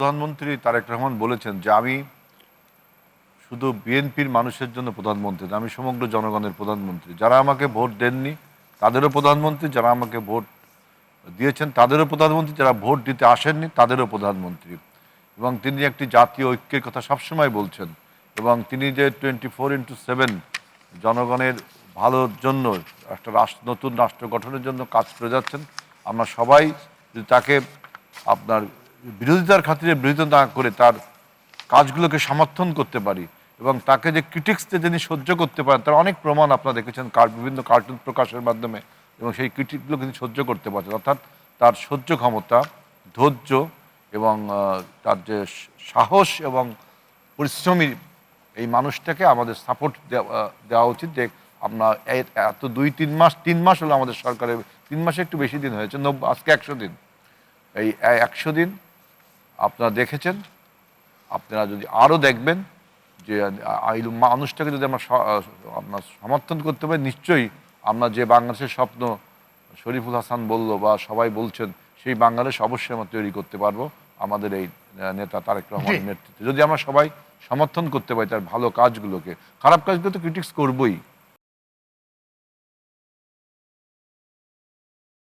প্রধানমন্ত্রী তারেক রহমান বলেছেন যে আমি শুধু বিএনপির মানুষের জন্য প্রধানমন্ত্রী না, আমি সমগ্র জনগণের প্রধানমন্ত্রী। যারা আমাকে ভোট দেননি তাদেরও প্রধানমন্ত্রী, যারা আমাকে ভোট দিয়েছেন তাদেরও প্রধানমন্ত্রী, যারা ভোট দিতে আসেননি তাদেরও প্রধানমন্ত্রী। এবং তিনি একটি জাতীয় ঐক্যের কথা সবসময় বলছেন। এবং তিনি যে 24/7 জনগণের ভালোর জন্য একটা নতুন রাষ্ট্র গঠনের জন্য কাজ করে যাচ্ছেন, আমরা সবাই যদি তাকে আপনার বিরোধিতার খাতিরে বিরোধিতা না করে তার কাজগুলোকে সমর্থন করতে পারি এবং তাকে যে ক্রিটিক্সতে যিনি সহ্য করতে পারেন তার অনেক প্রমাণ আপনারা দেখেছেন বিভিন্ন কার্টুন প্রকাশের মাধ্যমে। এবং সেই ক্রিটিকগুলো কিন্তু সহ্য করতে পারছেন, অর্থাৎ তার সহ্য ক্ষমতা, ধৈর্য এবং তার যে সাহস এবং পরিশ্রমী এই মানুষটাকে আমাদের সাপোর্ট দেওয়া উচিত। যে আমরা এত 2-3 মাস 3 মাস হলো আমাদের সরকারের, 3 মাসে একটু বেশি দিন হয়েছে, আজকে 100 দিন। এই 100 দিন আপনারা দেখেছেন, আপনারা যদি আরও দেখবেন যে এই মানুষটাকে যদি আমরা আপনার সমর্থন করতে পারি, নিশ্চয়ই আমরা যে বাংলাদেশের স্বপ্ন শরীফুল হাসান বলল বা সবাই বলছেন, সেই বাংলাদেশ অবশ্যই আমরা তৈরি করতে পারবো আমাদের এই নেতা তারেক জি। রহমানের নেতৃত্বে, যদি আমরা সবাই সমর্থন করতে পারি তার ভালো কাজগুলোকে। খারাপ কাজগুলো তো ক্রিটিক্স করবই।